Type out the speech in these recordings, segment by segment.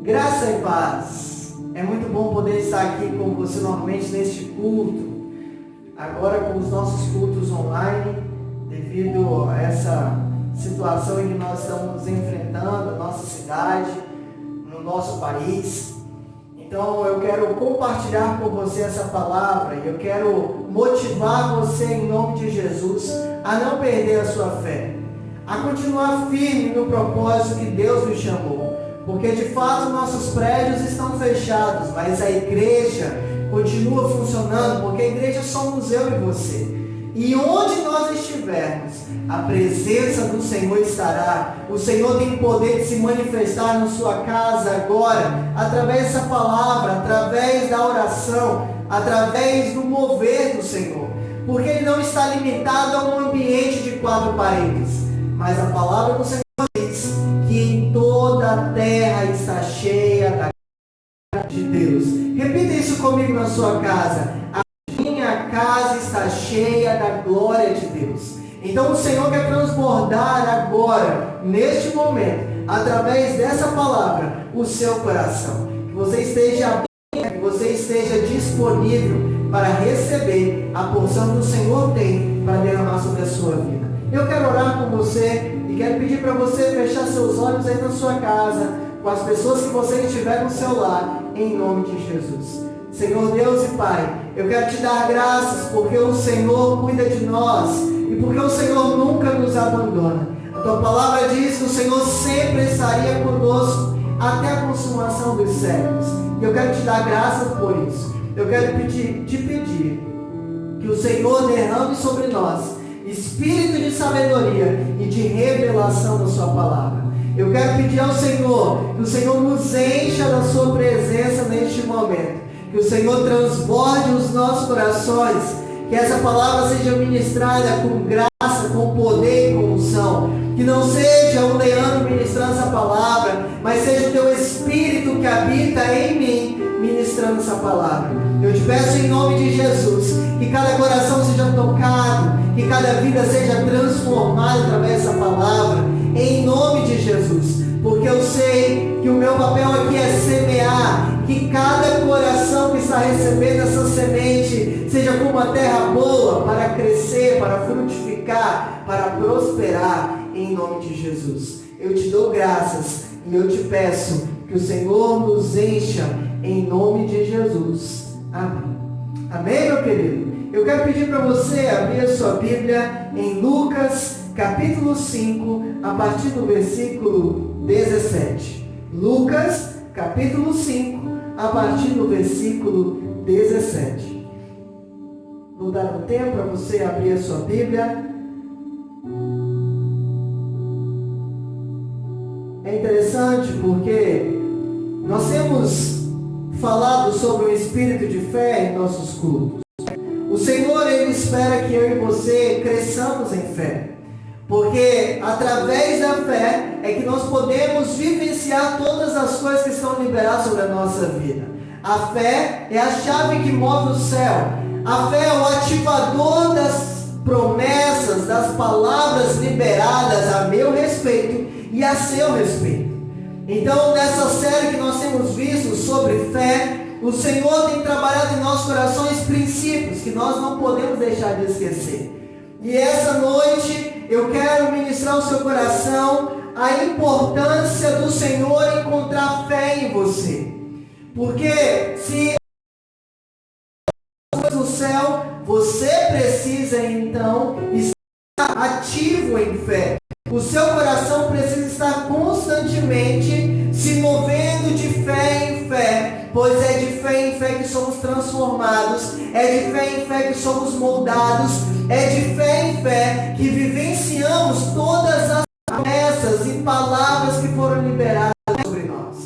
Graça e paz. É muito bom poder estar aqui com você novamente neste culto. Agora com os nossos cultos online, devido a essa situação em que nós estamos enfrentando na nossa cidade, no nosso país. Então eu quero compartilhar com você essa palavra e eu quero motivar você em nome de Jesus a não perder a sua fé, a continuar firme no propósito que Deus nos chamou. Porque de fato nossos prédios estão fechados, mas a igreja continua funcionando, porque a igreja somos eu e você. E onde nós estivermos, a presença do Senhor estará. O Senhor tem poder de se manifestar na sua casa agora, através dessa palavra, através da oração, através do mover do Senhor. Porque Ele não está limitado a um ambiente de 4 paredes, mas a palavra do Senhor diz que em toda a terra está cheia da glória de Deus. Repita isso comigo na sua casa. A minha casa está cheia da glória de Deus. Então o Senhor quer transbordar agora, neste momento, através dessa palavra, o seu coração. Que você esteja bem, que você esteja disponível para receber a porção que o Senhor tem para derramar sobre a sua vida. Eu quero orar com você e quero pedir para você fechar seus olhos aí na sua casa, com as pessoas que você estiver no seu lar, em nome de Jesus. Senhor Deus e Pai, eu quero te dar graças porque o Senhor cuida de nós e porque o Senhor nunca nos abandona. A tua palavra diz que o Senhor sempre estaria conosco até a consumação dos séculos. E eu quero te dar graças por isso. Eu quero te pedir que o Senhor derrame sobre nós espírito de sabedoria e de revelação da sua palavra. Eu quero pedir ao Senhor que o Senhor nos encha da sua presença neste momento. Que o Senhor transborde os nossos corações. Que essa palavra seja ministrada com graça, com poder e com unção. Que não seja o Leandro ministrando essa palavra, mas seja o teu Espírito que habita em mim ministrando essa palavra. Eu te peço em nome de Jesus que cada coração seja tocado, que cada vida seja transformada através dessa palavra, em nome de Jesus. Porque eu sei que o meu papel aqui é semear, que cada coração que está recebendo essa semente seja como uma terra boa para crescer, para frutificar, para prosperar, em nome de Jesus. Eu te dou graças e eu te peço que o Senhor nos encha em nome de Jesus. Amém. Amém, meu querido? Eu quero pedir para você abrir a sua Bíblia em Lucas, capítulo 5, a partir do versículo 17. Lucas, capítulo 5, a partir do versículo 17. Vou dar um tempo para você abrir a sua Bíblia. É interessante porque nós temos falado sobre o espírito de fé em nossos cultos. O Senhor, Ele espera que eu e você cresçamos em fé. Porque através da fé é que nós podemos vivenciar todas as coisas que estão liberadas sobre a nossa vida. A fé é a chave que move o céu. A fé é o ativador das promessas, das palavras liberadas a meu respeito e a seu respeito. Então, nessa série que nós temos visto sobre fé, o Senhor tem trabalhado em nossos corações princípios que nós não podemos deixar de esquecer. E essa noite eu quero ministrar ao seu coração a importância do Senhor encontrar fé em você. Porque se no céu, você precisa então estar ativo em fé. O seu coração precisa estar constantemente se movendo de fé em fé, pois é de fé em fé que somos transformados, é de fé em fé que somos moldados, é de fé em fé que vivenciamos todas as promessas e palavras que foram liberadas sobre nós.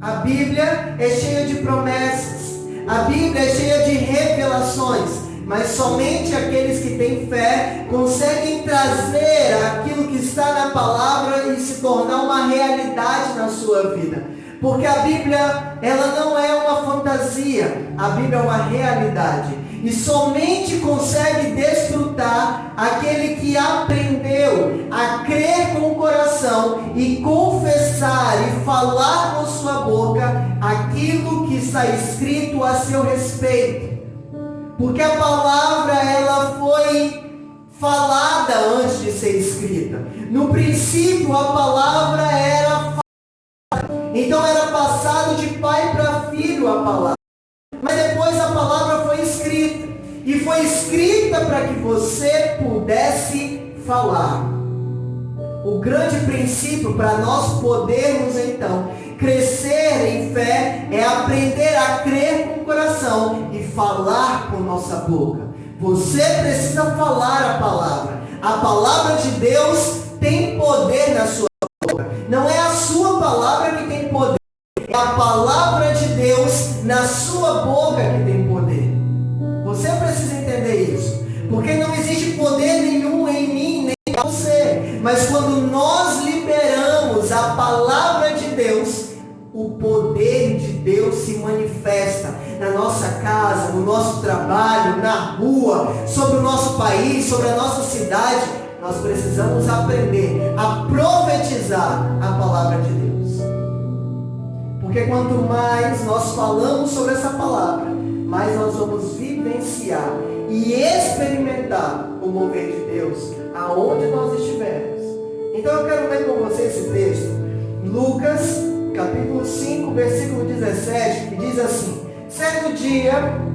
A Bíblia é cheia de promessas, a Bíblia é cheia de revelações, mas somente aqueles que têm fé conseguem trazer aquilo que está na palavra e se tornar uma realidade na sua vida. Porque a Bíblia, ela não é uma fantasia, a Bíblia é uma realidade. E somente consegue desfrutar aquele que aprendeu a crer com o coração e confessar e falar com sua está escrito a seu respeito. Porque a palavra, ela foi falada antes de ser escrita. No princípio, a palavra era falada. Então era passado de pai para filho a palavra. Mas depois a palavra foi escrita. E foi escrita para que você pudesse falar. O grande princípio para nós podermos então crescer em fé é aprender a crer com o coração e falar com nossa boca. Você precisa falar a palavra. A palavra de Deus tem poder na sua boca. Não é a sua palavra que tem poder. É a palavra de Deus na sua boca que tem poder. Você precisa entender isso. Porque não existe poder nenhum em mim, nem em você. Mas quando nós liberamos a palavra de Deus, o poder de Deus se manifesta na nossa casa, no nosso trabalho, na rua, sobre o nosso país, sobre a nossa cidade. Nós precisamos aprender a profetizar a palavra de Deus. Porque quanto mais nós falamos sobre essa palavra, mais nós vamos vivenciar e experimentar o mover de Deus aonde nós estivermos. Então eu quero ler com você esse texto, Lucas capítulo 5, versículo 17, que diz assim: certo dia,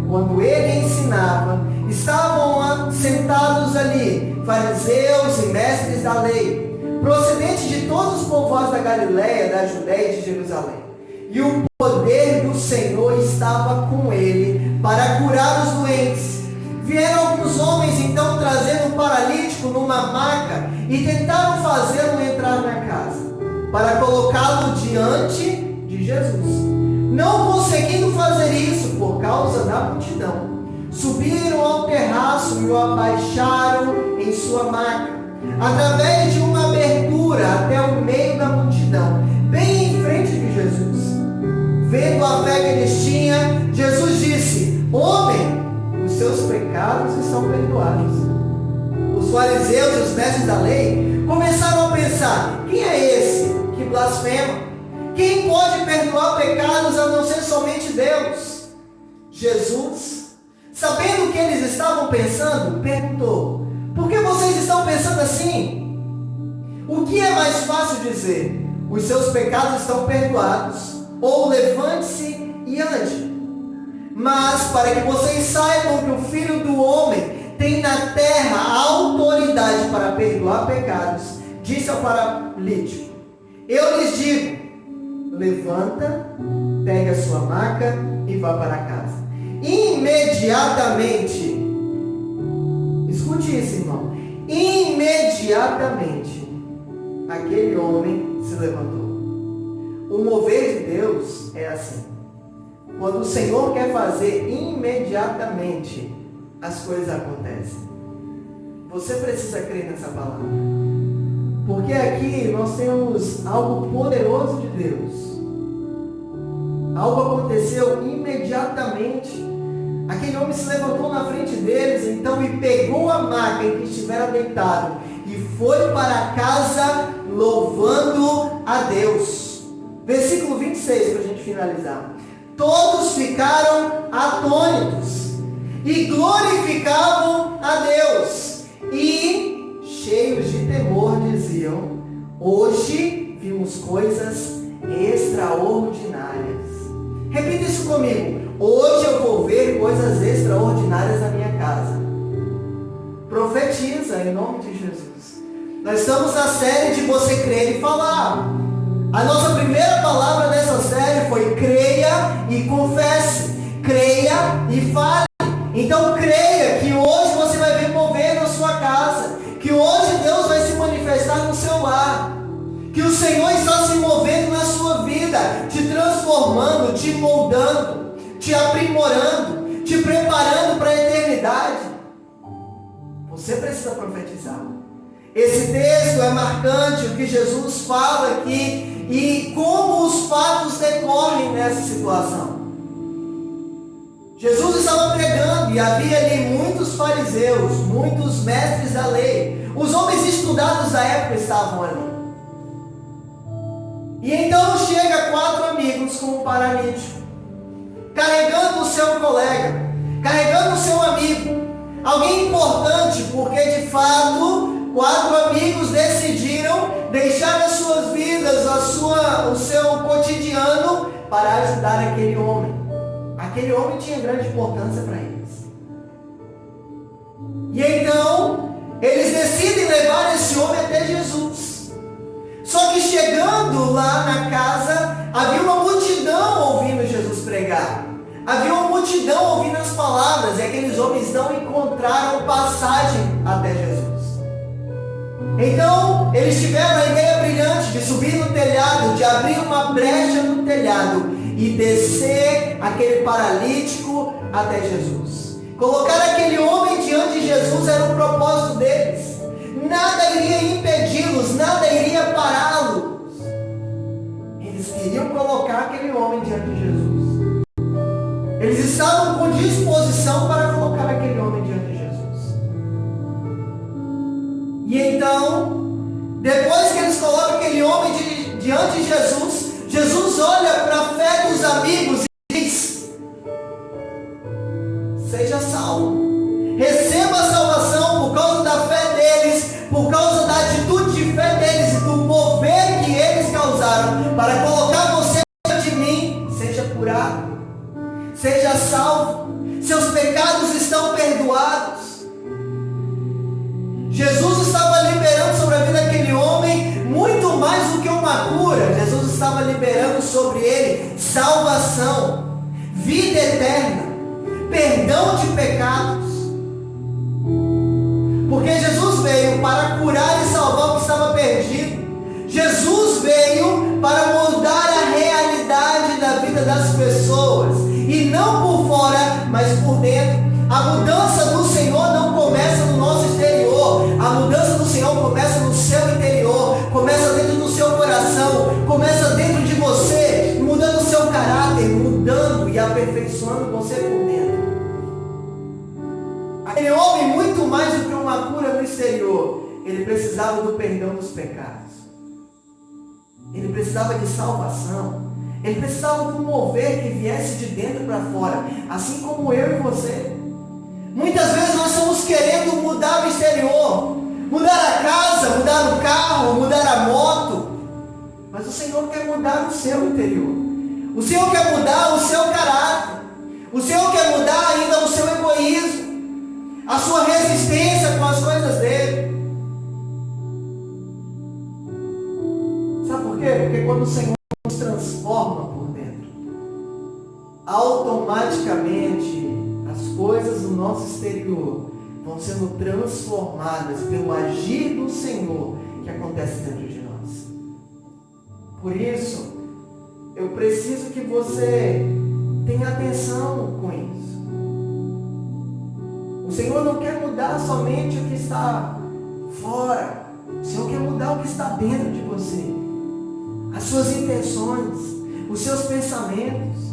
quando ele ensinava, estavam sentados ali fariseus e mestres da lei, procedentes de todos os povoados da Galiléia, da Judéia e de Jerusalém. E o poder do Senhor estava com ele para curar os doentes. Vieram alguns homens então trazendo um paralítico numa maca e tentaram fazê-lo entrar na casa, para colocá-lo diante de Jesus. Não conseguindo fazer isso por causa da multidão, subiram ao terraço e o abaixaram em sua maca, através de uma abertura até o meio da multidão, bem em frente de Jesus. Vendo a fé que eles tinham, Jesus disse: homem, os seus pecados estão perdoados. Os fariseus e os mestres da lei começaram a pensar: quem é esse que blasfema? Quem pode perdoar pecados a não ser somente Deus? Jesus, sabendo o que eles estavam pensando, perguntou: por que vocês estão pensando assim? O que é mais fácil dizer? Os seus pecados estão perdoados, ou levante-se e ande. Mas para que vocês saibam que o Filho do Homem tem na terra a autoridade para perdoar pecados, disse ao paralítico: eu lhes digo, levanta, pegue a sua maca e vá para casa. Imediatamente, escute isso, irmão, imediatamente aquele homem se levantou. O mover de Deus é assim. Quando o Senhor quer fazer, imediatamente as coisas acontecem. Você precisa crer nessa palavra. Porque aqui nós temos algo poderoso de Deus. Algo aconteceu imediatamente. Aquele homem se levantou na frente deles, então, e pegou a maca em que estivera deitado e foi para casa louvando a Deus. Versículo 26, para a gente finalizar. Todos ficaram atônitos e glorificavam a Deus. E, cheios de temor, diziam: hoje vimos coisas extraordinárias. Repita isso comigo: hoje eu vou ver coisas extraordinárias na minha casa. Profetiza em nome de Jesus. Nós estamos na série de você crer e falar. A nossa primeira palavra dessa série foi: creia e confesse, creia e fale. Então creia que hoje você vai ver mover na sua casa, que hoje Deus vai se manifestar no seu lar, que o Senhor está se movendo na sua vida, te transformando, te moldando, te aprimorando, te preparando para a eternidade. Você precisa profetizar. Esse texto é marcante, o que Jesus fala aqui e como os fatos decorrem nessa situação. Jesus estava pregando e havia ali muitos fariseus, muitos mestres da lei. Os homens estudados da época estavam ali. E então chega 4 amigos com um paralítico. carregando o seu colega, carregando o seu amigo, alguém importante, porque de fato 4 amigos decidiram deixar as suas vidas, o seu cotidiano para ajudar aquele homem. Aquele homem tinha grande importância para eles. E então eles decidem levar esse homem até Jesus. Só que chegando lá na casa, havia uma multidão ouvindo Jesus pregar. Havia uma multidão ouvindo as palavras, e aqueles homens não encontraram passagem até Jesus. Então, eles tiveram a ideia brilhante de subir no telhado, de abrir uma brecha no telhado e descer aquele paralítico até Jesus. Colocar aquele homem diante de Jesus era o propósito deles. Nada iria impedi-los, nada iria pará-los. Eles queriam colocar aquele homem diante de Jesus. Eles estavam com disposição para colocar aquele homem diante de Jesus. E então, depois que eles colocam aquele homem diante de Jesus, Jesus olha para a fé dos amigos e diz: seja salvo. Receba a salvação por causa da fé deles, por causa da atitude de fé deles e do mover que eles causaram para colocar você diante de mim. Seja curado, seja salvo, seus pecados estão perdoados. Jesus estava liberando sobre a vida daquele homem muito mais do que uma cura. Jesus estava liberando sobre ele salvação, vida eterna, perdão de pecados. Porque Jesus veio para curar e salvar o que estava perdido. Jesus veio para mudar a realidade da vida das pessoas. E não por fora, mas por dentro. A mudança do Senhor não começa no nosso exterior. A mudança do Senhor começa no seu interior. Começa dentro do seu coração. Começa dentro de você, mudando o seu caráter, mudando e aperfeiçoando você por dentro. Aquele homem, muito mais do que uma cura no exterior, ele precisava do perdão dos pecados. Ele precisava de salvação. Ele precisava de um mover que viesse de dentro para fora, assim como eu e você. Muitas vezes nós estamos querendo mudar o exterior, mudar a casa, mudar o carro, mudar a moto, mas o Senhor quer mudar o seu interior. O Senhor quer mudar o seu caráter. O Senhor quer mudar ainda o seu egoísmo, a sua resistência com as coisas dele. Sabe por quê? Porque quando o Senhor nos transforma por dentro, automaticamente as coisas do nosso exterior vão sendo transformadas pelo agir do Senhor que acontece dentro de nós. Por isso, eu preciso que você tenha atenção com isso. O Senhor não quer mudar somente o que está fora. O Senhor quer mudar o que está dentro de você. As suas intenções, os seus pensamentos.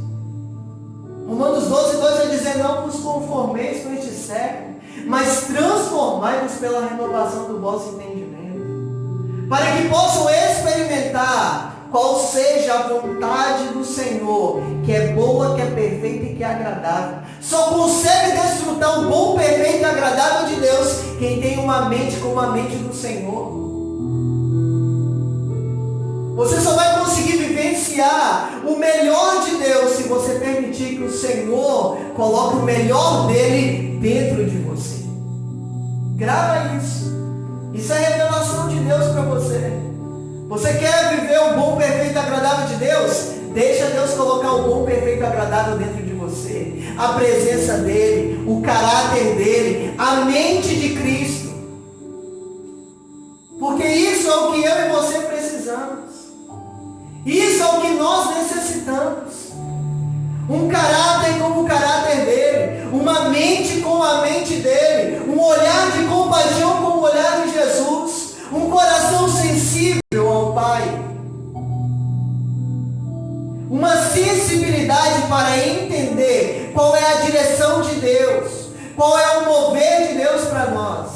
Romanos 12:2 vai dizer: não vos conformeis com este século, mas transformai-vos pela renovação do vosso entendimento, para que possam experimentar qual seja a vontade do Senhor, que é boa, que é perfeita e que é agradável. Só consegue desfrutar o bom, perfeito e agradável de Deus quem tem uma mente como a mente do Senhor. Você só vai conseguir vivenciar o melhor de Deus se você permitir que o Senhor coloque o melhor dele dentro de você. Grava isso. Isso é revelação de Deus para você. Você quer viver o bom, perfeito e agradável de Deus? Deixa Deus colocar o bom, perfeito e agradável dentro de você. A presença dele, o caráter dele, a mente de Cristo. Porque isso é o que eu e você precisamos. Isso é o que nós necessitamos. Um caráter como o caráter dele, uma mente como a mente dele, um olhar de compaixão como o olhar de Jesus, um coração sensível ao Pai, uma sensibilidade para entender qual é a direção de Deus, qual é o mover de Deus para nós.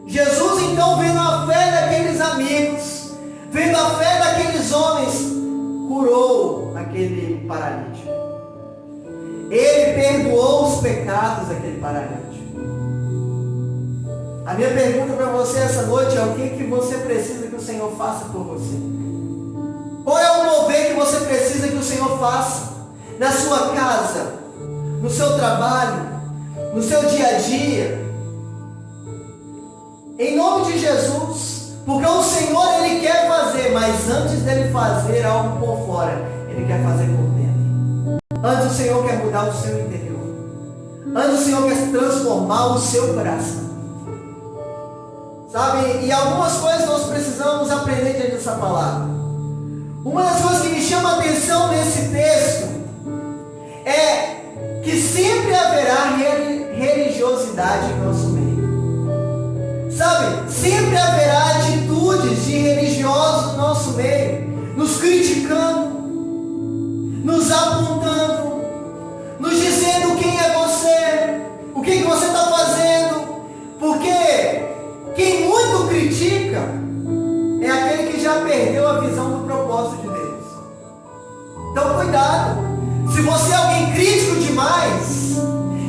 Jesus então, vendo a fé daqueles amigos, vendo a fé daqueles homens, curou aquele paralítico. pecados daquele paralítico. A minha pergunta para você essa noite é: o que você precisa que o Senhor faça por você? Qual é o mover que você precisa que o Senhor faça? Na sua casa, no seu trabalho, no seu dia a dia. Em nome de Jesus, porque o Senhor, Ele quer fazer, mas antes dele fazer algo por fora, Ele quer fazer por dentro. Antes o Senhor quer mudar o seu interior. Antes o Senhor quer transformar o seu coração. Sabe, e algumas coisas nós precisamos aprender diante dessa palavra. Uma das coisas que me chama a atenção nesse texto é que sempre haverá religiosidade em nosso meio. Sabe, sempre haverá atitudes de religiosos no nosso meio, nos criticando, nos apontando, nos dizendo quem é você, o que você está fazendo, porque quem muito critica é aquele que já perdeu a visão do propósito de Deus. Então cuidado, se você é alguém crítico demais,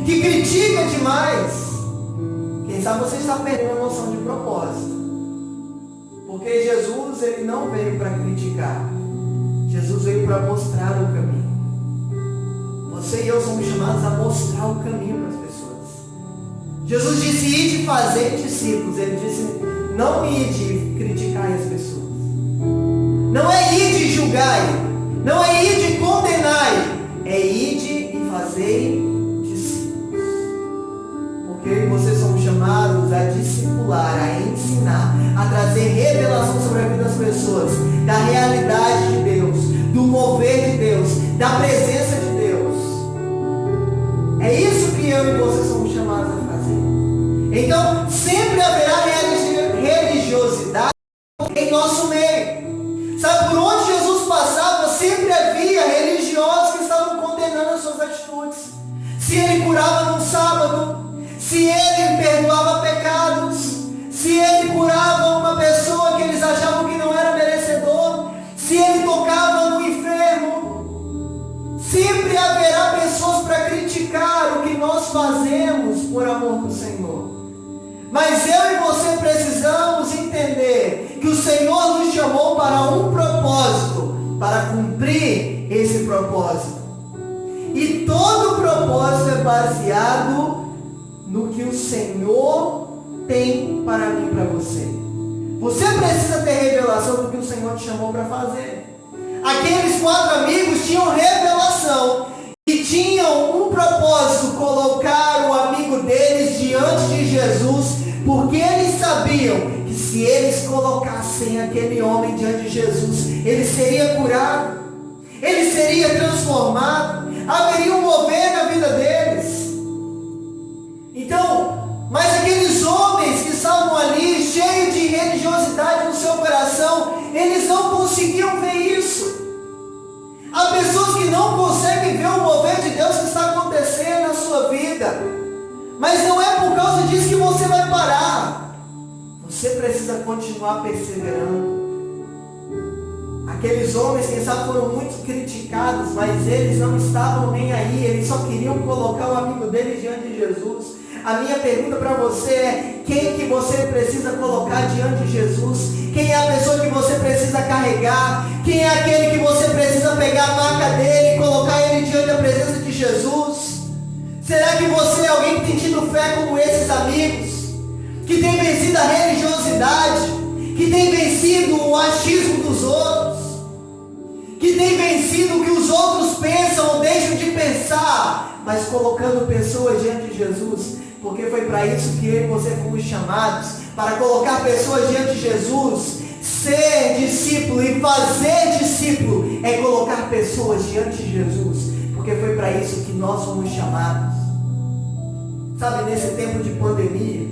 que critica demais, quem sabe você está perdendo a noção de propósito. Porque Jesus, Ele não veio para criticar, Jesus veio para mostrar o caminho. Você e eu somos chamados a mostrar o caminho para as pessoas. Jesus disse: ide fazer discípulos. Ele disse: não ide criticar as pessoas. Não é ide julgar, não é ide condenar, é ide e fazer discípulos. Porque eu e você somos chamados a discipular, a ensinar, a trazer revelação sobre a vida das pessoas, da realidade de Deus, do mover de Deus, da presença de Deus. É isso que eu e você somos chamados a fazer. Então, sempre haverá religiosidade em nosso meio. Sabe, por onde Jesus passava, sempre havia religiosos que estavam condenando as suas atitudes. Se Ele curava no sábado, se Ele perdoava pecados, se Ele curava uma pessoa que eles achavam que não era merecedor, se Ele tocava no enfermo, sempre haverá pessoas para criticar o que nós fazemos por amor do Senhor. Mas eu e você precisamos entender que o Senhor nos chamou para um propósito, para cumprir esse propósito. E todo propósito é baseado no que o Senhor tem para mim e para você. Você precisa ter revelação do que o Senhor te chamou para fazer. Aqueles 4 amigos tinham revelação e tinham um propósito: colocar o amigo deles diante de Jesus, porque eles sabiam que se eles colocassem aquele homem diante de Jesus, ele seria curado, ele seria transformado, haveria um mover na vida deles. Então, mas aqueles homens que estavam ali, cheios de religiosidade no seu coração, eles não conseguiam ver isso. Há pessoas que não conseguem ver o mover de Deus que está acontecendo na sua vida. Mas não é por causa disso que você vai parar. Você precisa continuar perseverando. Aqueles homens, quem sabe, foram muito criticados, mas eles não estavam nem aí. Eles só queriam colocar o amigo deles diante de Jesus. A minha pergunta para você é: quem que você precisa colocar diante de Jesus? Quem é a pessoa que você precisa carregar? Quem é aquele que você precisa pegar a maca dele e colocar ele diante da presença de Jesus? Será que você é alguém que tem tido fé como esses amigos? Que tem vencido a religiosidade? Que tem vencido o achismo dos outros? Que tem vencido o que os outros pensam ou deixam de pensar, mas colocando pessoas diante de Jesus? Porque foi para isso que eu e você fomos chamados, para colocar pessoas diante de Jesus. Ser discípulo e fazer discípulo é colocar pessoas diante de Jesus, porque foi para isso que nós fomos chamados. Sabe, nesse tempo de pandemia,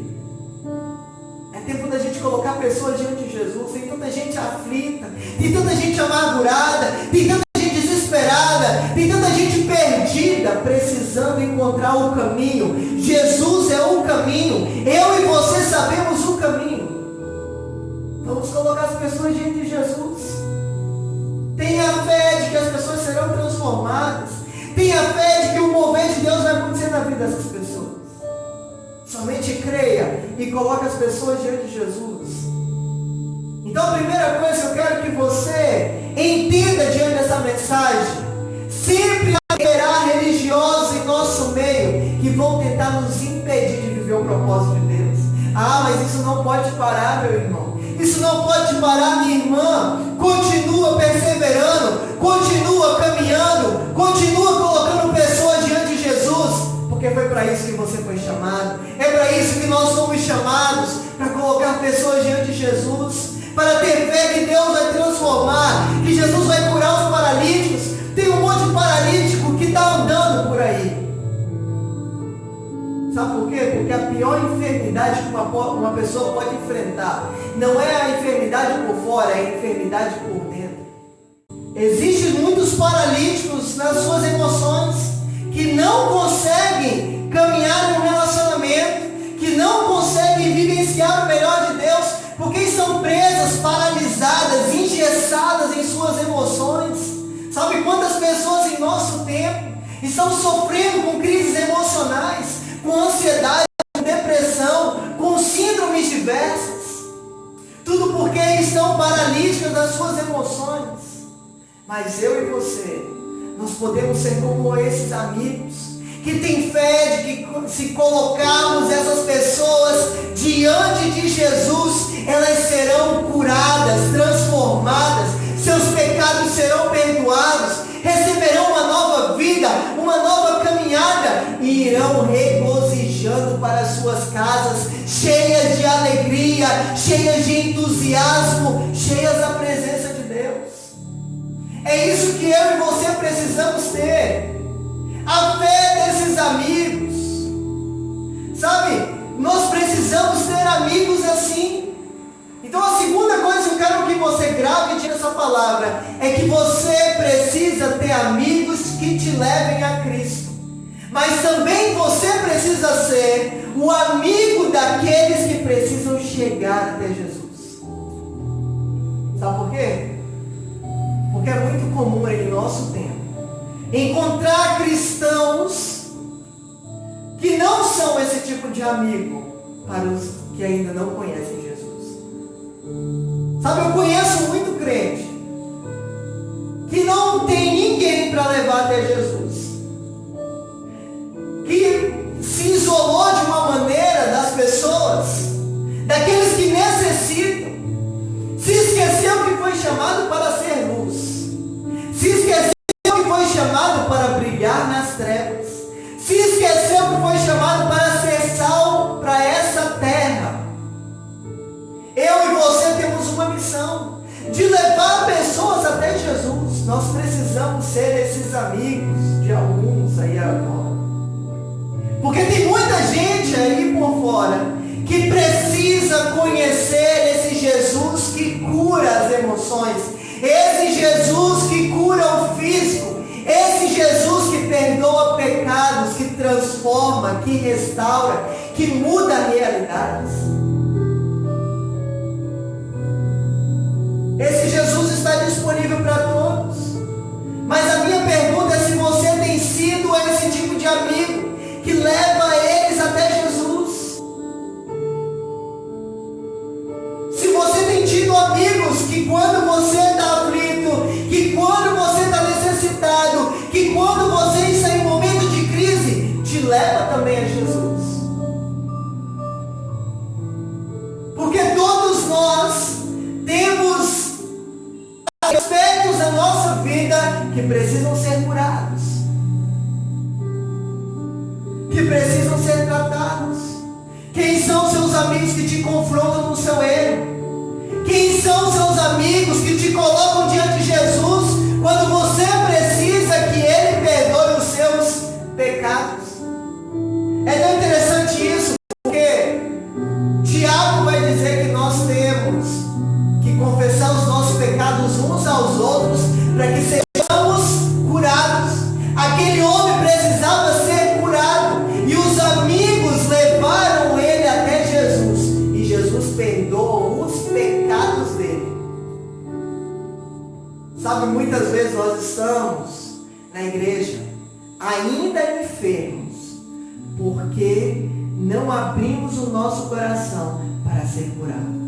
é tempo da gente colocar pessoas diante de Jesus. Tem tanta gente aflita, tem tanta gente amargurada, tem tanta gente desesperada, tem tanta gente perdida, precisando encontrar o caminho. Jesus é o caminho, eu e você sabemos o caminho. Vamos colocar as pessoas diante de Jesus. Tenha fé de que as pessoas serão transformadas. Tenha fé de que o mover de Deus vai acontecer na vida dessas pessoas. Somente creia e coloque as pessoas diante de Jesus. Então a primeira coisa que eu quero que você entenda diante dessa mensagem: sempre haverá religiosos em nosso meio que vão tentar nos impedir de viver o propósito de Deus. Ah, mas isso não pode parar, meu irmão. Isso não pode parar, minha irmã. Continua perseverando, continua caminhando, continua colocando pessoas diante de Jesus, porque foi para isso que você foi chamado. É para isso que nós somos chamados, para colocar pessoas diante de Jesus, para ter fé que Deus vai transformar, que Jesus vai curar os paralíticos. Tem um monte de paralítico que está andando por aí. Sabe por quê? Porque a pior enfermidade que uma pessoa pode enfrentar não é a enfermidade por fora, é a enfermidade por dentro. Existem muitos paralíticos nas suas emoções que não conseguem caminhar em um relacionamento, que não conseguem vivenciar o melhor de Deus, porque estão presas, paralisadas, engessadas em suas emoções. Sabe quantas pessoas em nosso tempo estão sofrendo com crises emocionais, com ansiedade, com depressão, com síndromes diversas? Tudo porque estão paralíticas das suas emoções. Mas eu e você, nós podemos ser como esses amigos que têm fé de que se colocarmos essas pessoas diante de Jesus, elas serão curadas, transformadas, seus pecados serão perdoados, receberão uma nova vida, uma nova caminhada e irão regozijando para as suas casas, cheias de alegria, cheias de entusiasmo, cheias da presença de Deus. É isso que eu e você precisamos ter, a fé desses amigos. Sabe, nós precisamos ter amigos assim. Então a segunda coisa que eu quero que você grave diante dessa palavra é que você precisa ter amigos que te levem a Cristo. Mas também você precisa ser o amigo daqueles que precisam chegar até Jesus. Sabe por quê? Porque é muito comum em nosso tempo encontrar cristãos que não são esse tipo de amigo para os que ainda não conhecem Jesus. Sabe, eu conheço muito crente que não tem ninguém para levar até Jesus, que se isolou de uma maneira das pessoas, daqueles que necessitam, se esqueceu que foi chamado para ser luz, se esqueceu que foi chamado para brilhar nas trevas, se esqueceu que foi chamado para ser sal para essa terra. Eu e você temos uma missão de levar pessoas até Jesus. Nós precisamos ser esses amigos de alguns aí agora, porque tem muita gente aí por fora que precisa conhecer esse Jesus que cura as emoções, esse Jesus que cura o físico, esse Jesus que perdoa pecados, que transforma, que restaura, que muda realidades. Esse Jesus está disponível para todos. Mas a minha pergunta é se você tem sido esse tipo de amigo que leva eles até Jesus. Se você tem tido amigos que quando você está aflito, que quando você está necessitado, que quando você está em momento de crise, te leva também a Jesus. Porque todos nós temos aspectos da nossa vida que precisam ser curados, que precisam ser tratados. Quem são seus amigos que te confrontam no seu erro? Quem são seus amigos que te colocam diante de Jesus quando você precisa que Ele perdoe os seus pecados? É tão interessante isso, porque Tiago vai dizer que nós temos que confessar os nossos pecados uns aos outros para que sejamos curados. Aquele homem precisava ser curado e os amigos levaram ele até Jesus e Jesus perdoa os pecados dele. Sabe, muitas vezes nós estamos na igreja ainda enfermos, porque não abrimos o nosso coração para ser curado.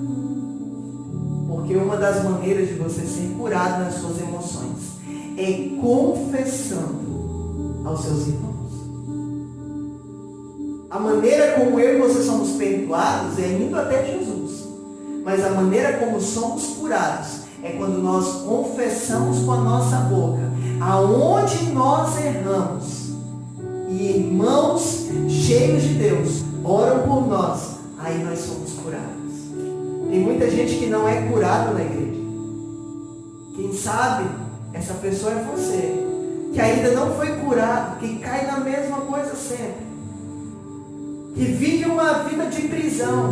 Porque uma das maneiras de você ser curado nas suas emoções é confessando aos seus irmãos. A maneira como eu e você somos perdoados é indo até Jesus. Mas a maneira como somos curados é quando nós confessamos com a nossa boca aonde nós erramos. E irmãos cheios de Deus oram por nós, aí nós somos curados. Tem muita gente que não é curada na igreja. Quem sabe essa pessoa é você, que ainda não foi curado, que cai na mesma coisa sempre, que vive uma vida de prisão,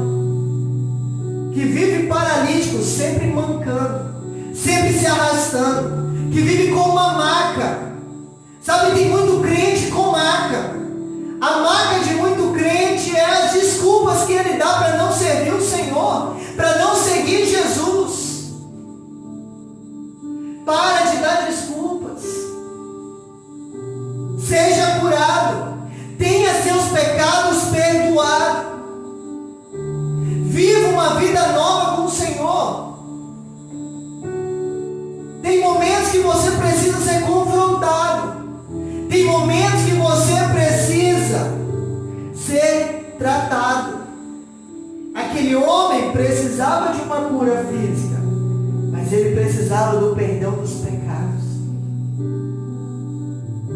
que vive paralítico, sempre mancando, sempre se arrastando, que vive com uma maca. Sabe, tem muito crente com maca. A maca de muito crente é as desculpas que ele dá para não servir o Senhor, para não seguir Jesus. Para de dar desculpas. Seja curado. Tenha seus pecados perdoados. Viva uma vida nova com o Senhor. Tem momentos que você precisa ser confrontado. Tem momentos que você precisa ser tratado. Aquele homem precisava de uma cura física, mas ele precisava do perdão dos pecados.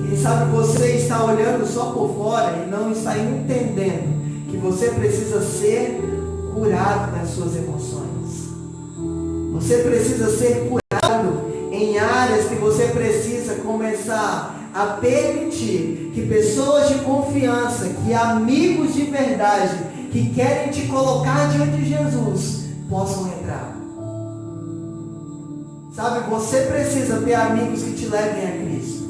Quem sabe você está olhando só por fora e não está entendendo que você precisa ser curado nas suas emoções. Você precisa ser curado em áreas que você precisa começar a permitir que pessoas de confiança, que amigos de verdade, que querem te colocar diante de Jesus, possam entrar. Sabe, você precisa ter amigos que te levem a Cristo,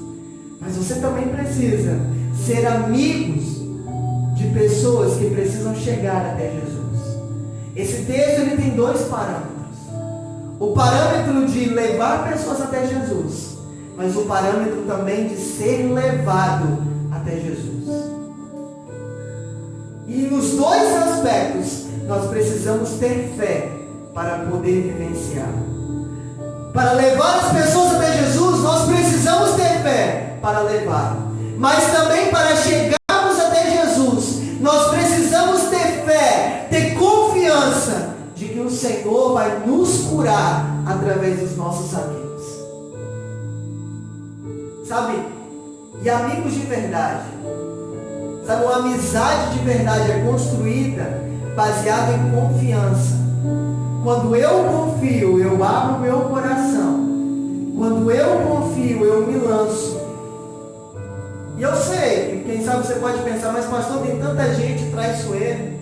mas você também precisa ser amigos de pessoas que precisam chegar até Jesus. Esse texto ele tem dois parâmetros. O parâmetro de levar pessoas até Jesus, mas o parâmetro também de ser levado até Jesus. E nos dois aspectos, nós precisamos ter fé para poder vivenciar. Para levar as pessoas até Jesus, nós precisamos ter fé para levar. Mas também para chegarmos até Jesus, nós precisamos ter fé, ter confiança de que o Senhor vai nos curar através dos nossos amigos. Sabe? E amigos de verdade. Sabe, uma amizade de verdade é construída baseada em confiança. Quando eu confio, eu abro meu coração. Quando eu confio, eu me lanço. E eu sei, quem sabe você pode pensar, mas pastor, tem tanta gente traiçoeira.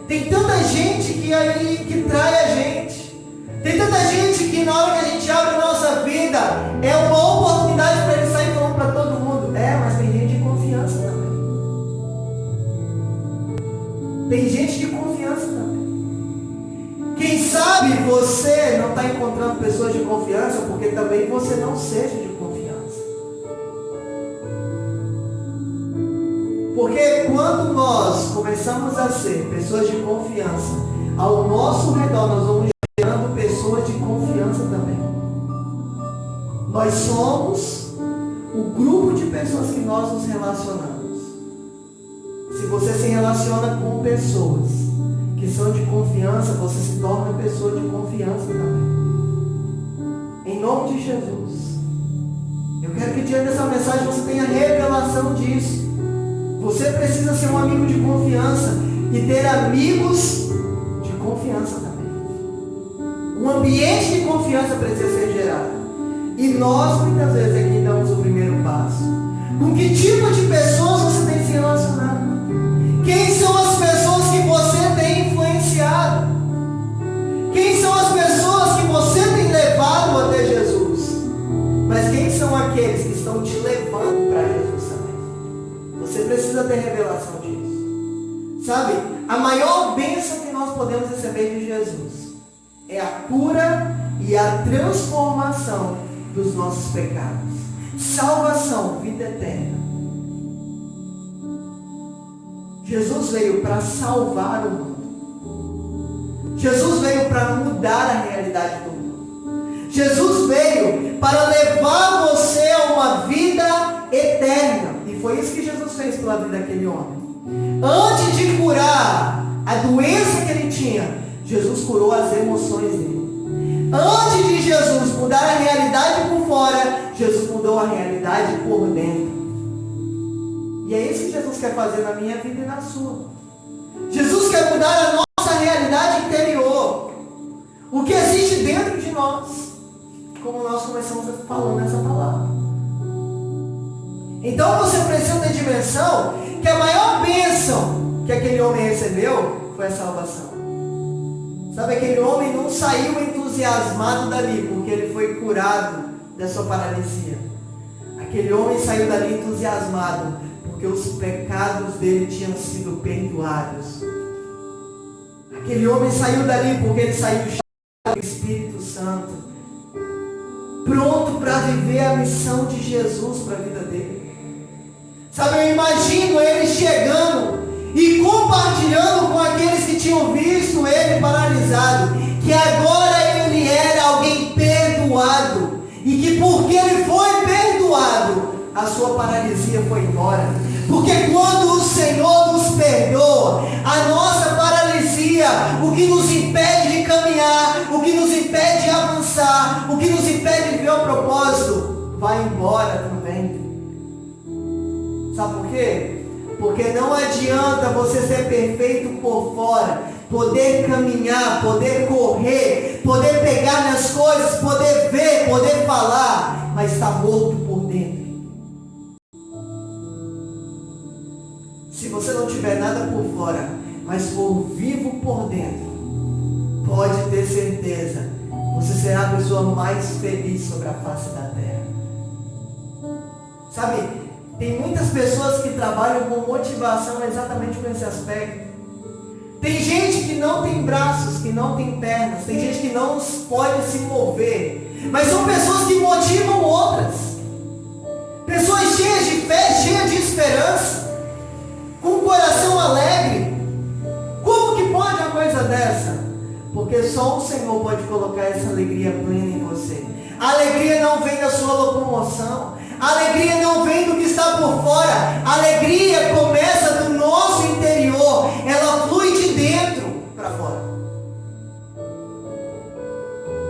Tem tanta gente que trai a gente. Tem tanta gente que na hora que a gente abre a nossa vida, é uma oportunidade para ele sair falando para todo mundo. Mas tem gente de confiança também. Tem gente de confiança também. Quem sabe você não está encontrando pessoas de confiança, porque também você não seja de confiança. Porque quando nós começamos a ser pessoas de confiança, ao nosso redor nós vamos gerando pessoas de confiança também. Nós somos o grupo de pessoas que nós nos relacionamos. Se você se relaciona com pessoas que são de confiança, você se torna pessoa de confiança também. Em nome de Jesus. Eu quero que diante dessa mensagem você tenha revelação disso. Você precisa ser um amigo de confiança e ter amigos de confiança também. Um ambiente de confiança precisa ser gerado. E nós muitas vezes aqui damos o primeiro passo. Com que tipo de pessoas você tem se relacionado? Quem são as pessoas que você tem influenciado? Quem são as pessoas que você tem levado até Jesus? Mas quem são aqueles que estão te levando para Jesus também? Você precisa ter revelação disso. Sabe, a maior bênção que nós podemos receber de Jesus é a cura e a transformação dos nossos pecados. Salvação, vida eterna. Jesus veio para salvar o mundo. Jesus veio para mudar a realidade do mundo. Jesus veio para levar você a uma vida eterna. E foi isso que Jesus fez pela vida daquele homem. Antes de curar a doença que ele tinha, Jesus curou as emoções dele. Antes de Jesus mudar a realidade por fora, Jesus mudou a realidade por dentro. E é isso que Jesus quer fazer na minha vida e na sua. Jesus quer mudar a nossa realidade interior. O que existe dentro de nós. Como nós começamos falando nessa palavra. Então você precisa ter dimensão que a maior bênção que aquele homem recebeu foi a salvação. Sabe, aquele homem não saiu entusiasmado dali porque ele foi curado da sua paralisia. Aquele homem saiu dali entusiasmado porque os pecados dele tinham sido perdoados. Aquele homem saiu dali porque ele saiu cheio do Espírito Santo, pronto para viver a missão de Jesus para a vida dele. Sabe, eu imagino ele chegando e compartilhando com aqueles que tinham visto ele paralisado, que agora ele era alguém perdoado, e que porque ele foi perdoado, a sua paralisia foi embora. Porque quando o Senhor nos perdoa, a nossa paralisia, o que nos impede de caminhar, o que nos impede de avançar, o que nos impede de ver o propósito, vai embora também. Sabe por quê? Porque não adianta você ser perfeito por fora, poder caminhar, poder correr, poder pegar nas coisas, poder ver, poder falar, mas está morto por dentro. Se você não tiver nada por fora, mas for vivo por dentro, pode ter certeza, você será a pessoa mais feliz sobre a face da terra. Sabe? Tem muitas pessoas que trabalham com motivação exatamente com esse aspecto. Tem gente que não tem braços, que não tem pernas, tem gente que não pode se mover, mas são pessoas que motivam outras. Pessoas cheias de fé, cheias de esperança, com um coração alegre. Como que pode uma coisa dessa? Porque só o Senhor pode colocar essa alegria plena em você. A alegria não vem da sua locomoção. A alegria não vem do que está por fora. A alegria começa do nosso interior. Ela flui de dentro para fora.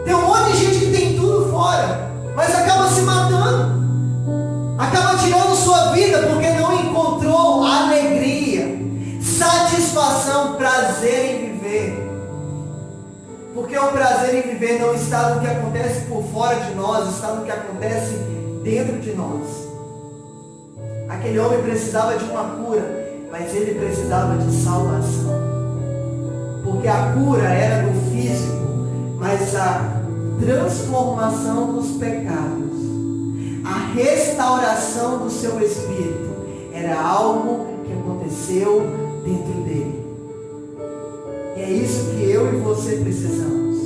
Tem um monte de gente que tem tudo fora, mas acaba se matando. Acaba tirando sua vida porque não encontrou alegria, satisfação, prazer em viver. Porque o prazer em viver não está no que acontece por fora de nós, está no que acontece dentro de nós. Aquele homem precisava de uma cura, mas ele precisava de salvação. Porque a cura era do físico, mas a transformação dos pecados, a restauração do seu espírito, era algo que aconteceu dentro dele. E é isso que eu e você precisamos.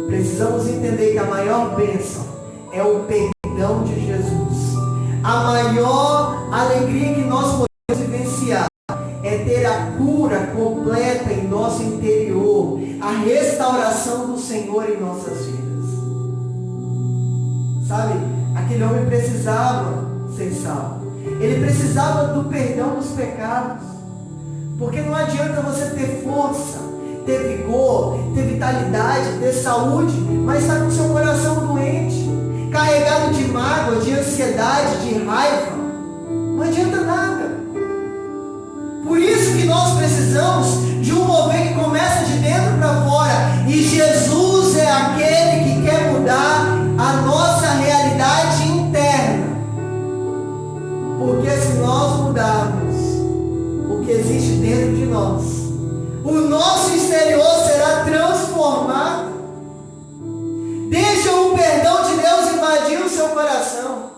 Precisamos entender que a maior bênção é o perdão de Jesus. A maior alegria que nós podemos vivenciar é ter a cura completa em nosso interior, a restauração do Senhor em nossas vidas. Sabe, aquele homem precisava ser salvo. Ele precisava do perdão dos pecados. Porque não adianta você ter força, ter vigor, ter vitalidade, ter saúde, mas estar com seu coração doente, carregado de mágoa, de ansiedade, de raiva. Não adianta nada. Por isso que nós precisamos de um mover que começa de dentro para fora. E Jesus é aquele que quer mudar a nossa realidade interna. Porque se nós mudarmos o que existe dentro de nós, o nosso exterior será transformado. Deixa o perdão de Deus invadir o seu coração.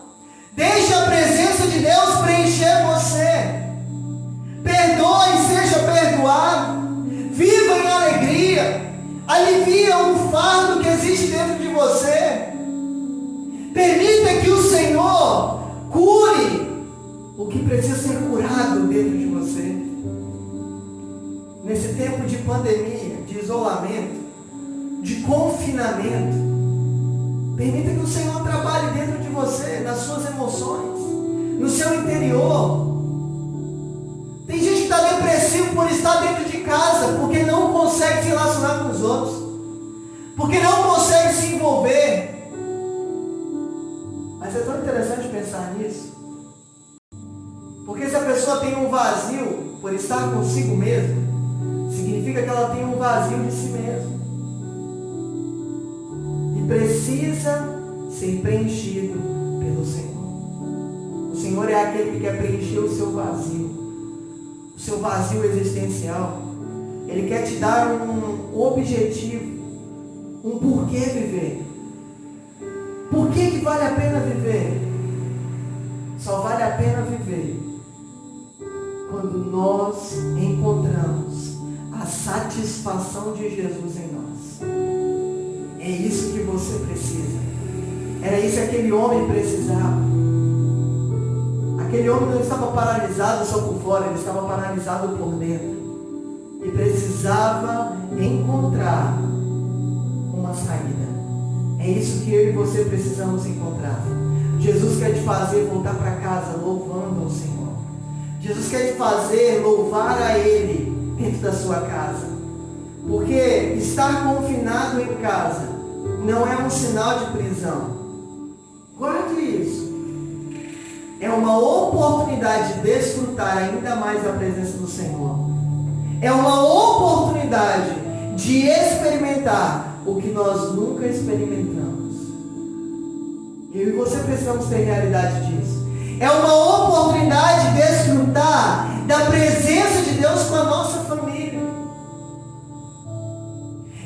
Deixa a presença de Deus preencher você. Perdoe e seja perdoado. Viva em alegria. Alivia o fardo que existe dentro de você. Permita que o Senhor cure o que precisa ser curado dentro de você. nesse tempo de pandemia, de isolamento, de confinamento, permita que o Senhor trabalhe dentro de você, nas suas emoções, no seu interior. Tem gente que está depressivo por estar dentro de casa, porque não consegue se relacionar com os outros, porque não consegue se envolver. Mas é tão interessante pensar nisso, porque se a pessoa tem um vazio por estar consigo mesma, significa que ela tem um vazio de si mesma e precisa ser preenchido pelo Senhor. O Senhor é aquele que quer preencher o seu vazio existencial. Ele quer te dar um objetivo, um porquê viver. Por que vale a pena viver? Só vale a pena viver quando nós encontramos a satisfação de Jesus em nós. É isso que você precisa. Era isso que aquele homem precisava. Aquele homem não estava paralisado só por fora, ele estava paralisado por dentro. E precisava encontrar uma saída. É isso que eu e você precisamos encontrar. Jesus quer te fazer voltar para casa louvando ao Senhor. Jesus quer te fazer louvar a Ele dentro da sua casa. Porque estar confinado em casa não é um sinal de prisão. Guarde isso. É uma oportunidade de desfrutar ainda mais a presença do Senhor. É uma oportunidade de experimentar o que nós nunca experimentamos. Eu e você precisamos ter realidade disso. É uma oportunidade de desfrutar da presença de Deus com a nossa família.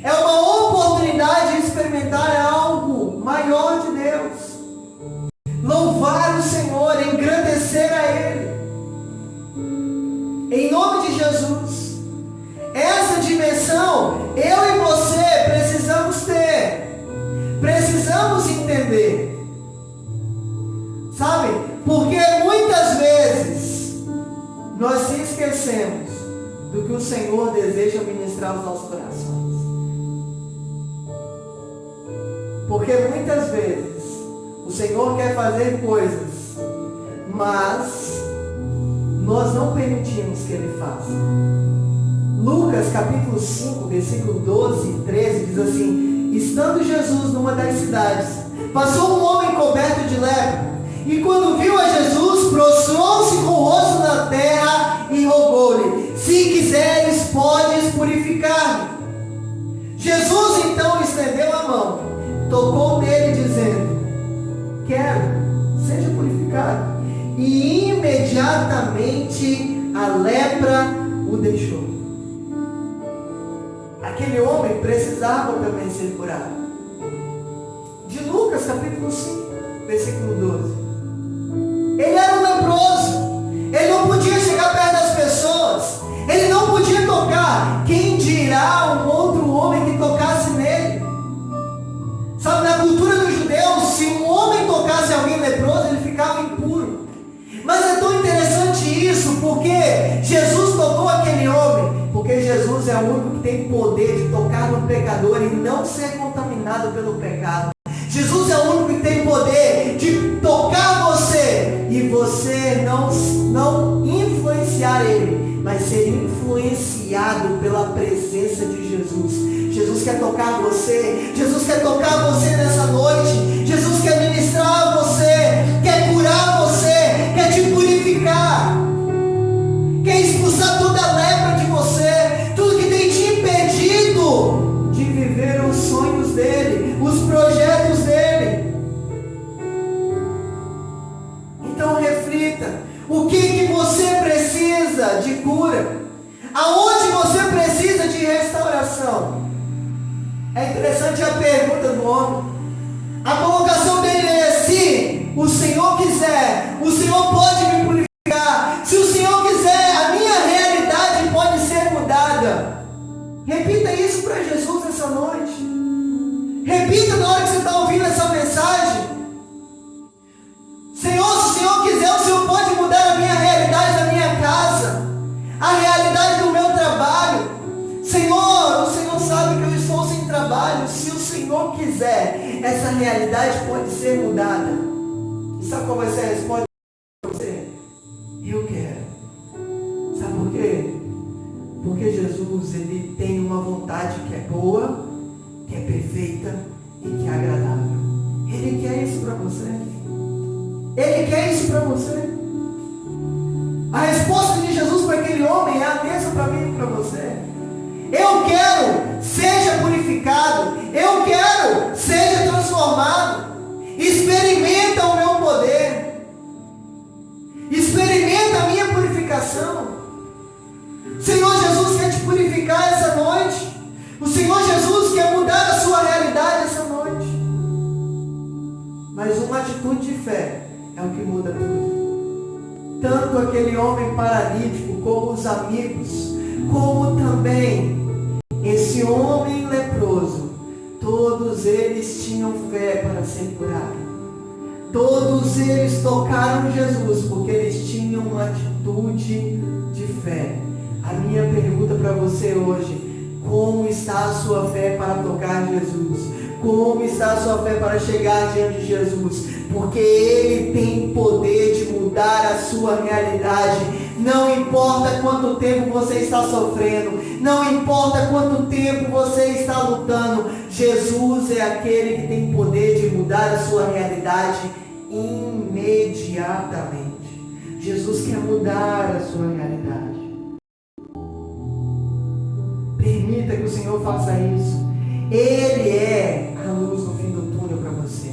É uma oportunidade de experimentar algo maior de Deus. Louvar o Senhor, engrandecer a Ele. Em nome de Jesus. Essa dimensão, eu e você precisamos ter. Precisamos entender. Sabe? Porque muitas vezes nós se esquecemos do que o Senhor deseja ministrar aos nossos corações. Porque muitas vezes o Senhor quer fazer coisas, mas nós não permitimos que Ele faça. Lucas capítulo 5, versículo 12 e 13 diz assim: estando Jesus numa das cidades, passou um homem coberto de lepra, e quando viu a Jesus, prostrou-se com o rosto na terra e rogou-lhe: se quiseres, podes purificar-me. Jesus então estendeu a mão, tocou nele dizendo: quero, seja purificado. E imediatamente a lepra o deixou. Aquele homem precisava também ser curado. De Lucas capítulo 5, versículo 12. Ele era um leproso. Ele não podia chegar perto das pessoas. Ele não podia tocar. Quem dirá um outro homem que tocasse nele? Sabe, na cultura dos judeus, se um homem tocasse alguém leproso, ele ficava impuro. Mas é tão interessante isso, porque Jesus tocou aquele homem, porque Jesus é o único que tem poder de tocar no pecador e não ser contaminado pelo pecado. Jesus é o único que tem poder de tocar você e você não influenciar ele, mas ser influenciado pela presença de Jesus. Jesus quer tocar você. Jesus quer tocar você nessa noite. Jesus quer ministrar você, quer curar você, quer te purificar, quer expulsar toda a lepra de você, tudo que tem te impedido de viver os sonhos dele, os projetos dele. Então reflita, o que você precisa de cura? Aonde você precisa de restauração? É interessante a pergunta do homem. A colocação dele é: se o Senhor quiser, o Senhor pode me purificar. Se o Senhor quiser, a minha realidade pode ser mudada. Repita isso para Jesus essa noite. Repita na hora que você está ouvindo essa mensagem. Senhor, se o Senhor quiser, o Senhor pode mudar a minha realidade da minha casa, a realidade do meu trabalho, Senhor quiser, essa realidade pode ser mudada. E sabe qual vai ser a resposta para você? Eu quero. Sabe por quê? Porque Jesus, ele tem uma vontade que é boa, que é perfeita e que é agradável. Ele quer isso para você. Ele quer isso para você. A resposta de Jesus para aquele homem é a mesma para mim e para você. Eu quero, seja purificado. Eu quero, seja transformado. Experimenta o meu poder. Experimenta a minha purificação. O Senhor Jesus quer te purificar essa noite. O Senhor Jesus quer mudar a sua realidade essa noite. Mas uma atitude de fé é o que muda tudo. Tanto aquele homem paralítico, como os amigos, como também esse homem leproso, todos eles tinham fé para ser curado. Todos eles tocaram Jesus porque eles tinham uma atitude de fé. A minha pergunta para você hoje: como está a sua fé para tocar Jesus? Como está a sua fé para chegar diante de Jesus? Porque Ele tem poder de mudar a sua realidade. Não importa quanto tempo você está sofrendo, não importa quanto tempo você está lutando, Jesus é aquele que tem poder de mudar a sua realidade imediatamente. Jesus quer mudar a sua realidade. Permita que o Senhor faça isso. Ele é a luz no fim do túnel para você.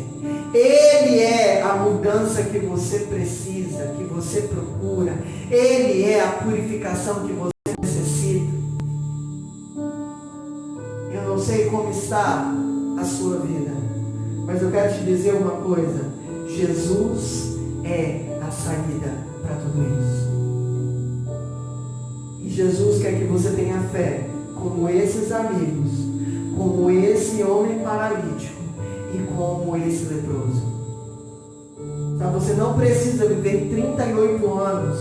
Ele é a mudança que você precisa, que você procura. Ele é a purificação que você necessita. Eu não sei como está a sua vida, mas eu quero te dizer uma coisa: Jesus é a saída para tudo isso. E Jesus quer que você tenha fé, como esses amigos, como esse homem paralítico e como esse leproso. Tá? Você não precisa viver 38 anos,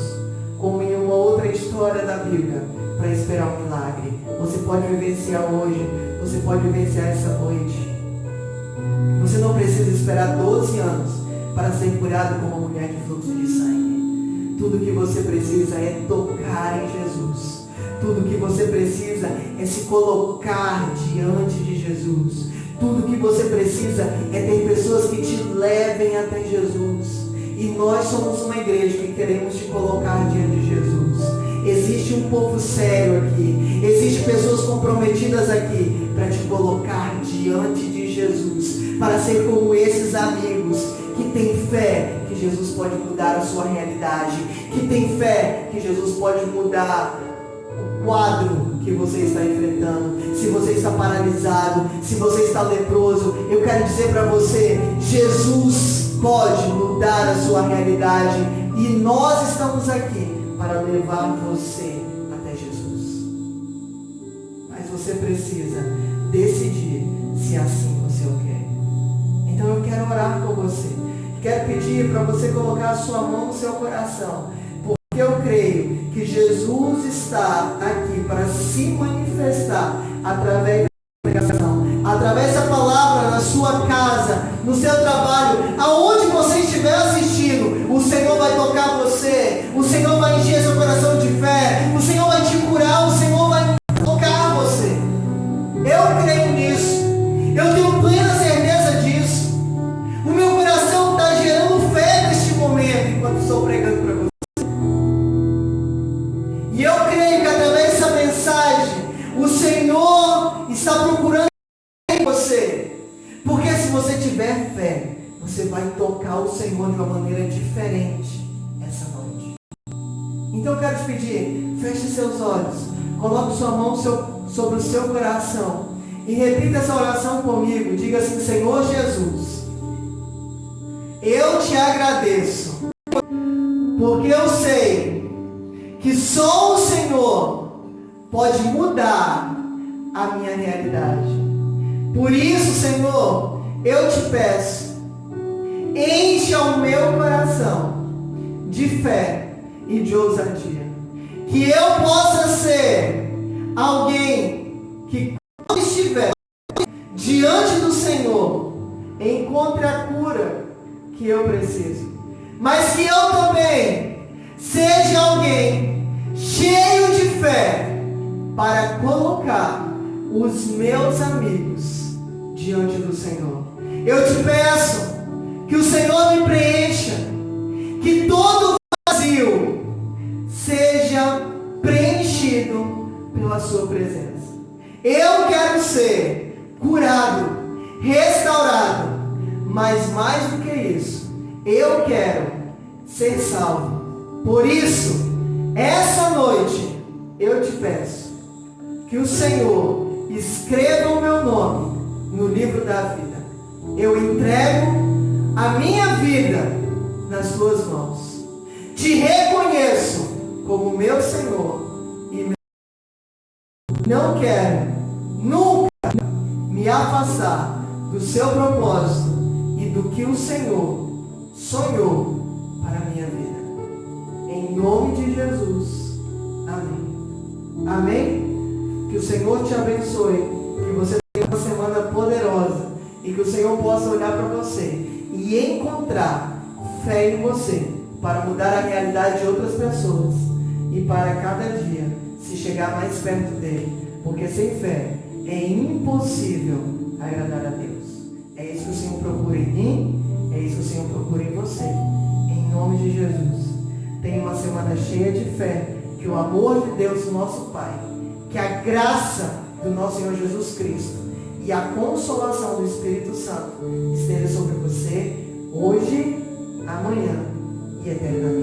como em uma outra história da Bíblia, para esperar um milagre. Você pode vivenciar hoje, você pode vivenciar essa noite. Você não precisa esperar 12 anos para ser curado como uma mulher de fluxo de sangue. Tudo que você precisa é tocar em Jesus. Tudo que você precisa é se colocar diante de Jesus. Tudo que você precisa é ter pessoas que te levem até Jesus. E nós somos uma igreja que queremos te colocar diante de Jesus. Existe um povo sério aqui. Existem pessoas comprometidas aqui para te colocar diante de Jesus. Para ser como esses amigos que têm fé que Jesus pode mudar a sua realidade. Que têm fé que Jesus pode mudar o quadro que você está enfrentando. Se você está paralisado, se você está leproso, eu quero dizer para você: Jesus pode mudar a sua realidade. E nós estamos aqui para levar você até Jesus. Mas você precisa decidir se assim você o quer. Então eu quero orar com você. Quero pedir para você colocar a sua mão no seu coração. Porque eu creio que Jesus está aqui para se manifestar através da pregação, através da palavra na sua casa, no seu trabalho, aonde você estiver assistindo. O Senhor vai tocar você, o Senhor vai encher seu coração de fé, o Senhor vai te curar, o Senhor vai tocar você. Eu creio nisso, eu tenho plena certeza disso. O meu coração está gerando fé neste momento enquanto estou pregando para você. E eu creio que através dessa mensagem o Senhor está procurando em você. Porque se você tiver fé, você vai tocar o Senhor de uma maneira diferente essa noite. Então eu quero te pedir, feche seus olhos, coloque sua mão sobre o seu coração e repita essa oração comigo. Diga assim: Senhor Jesus, eu te agradeço, porque eu sei que só o Senhor pode mudar a minha realidade. Por isso, Senhor, eu te peço, enche o meu coração de fé e de ousadia. Que eu possa ser alguém que, quando estiver diante do Senhor, encontre a cura que eu preciso. Mas que eu também seja alguém cheio de fé para colocar os meus amigos diante do Senhor. Eu te peço que o Senhor me preencha, que todo vazio seja preenchido pela sua presença. Eu quero ser curado, restaurado, mas mais do que isso, eu quero ser salvo. Por isso, essa noite, eu te peço que o Senhor escreva o meu nome no livro da vida. Eu entrego a minha vida nas tuas mãos. Te reconheço como meu Senhor e meu. Não quero nunca me afastar do seu propósito e do que o Senhor sonhou para a minha vida. Em nome de Jesus. Amém. Amém? Que o Senhor te abençoe. Que você tenha uma semana poderosa. E que o Senhor possa olhar para você e encontrar fé em você para mudar a realidade de outras pessoas. E para cada dia se chegar mais perto dele. Porque sem fé é impossível agradar a Deus. É isso que o Senhor procura em mim. É isso que o Senhor procura em você. Em nome de Jesus. Tenha uma semana cheia de fé. Que o amor de Deus, nosso Pai, que a graça do nosso Senhor Jesus Cristo e a consolação do Espírito Santo esteja sobre você hoje, amanhã e eternamente.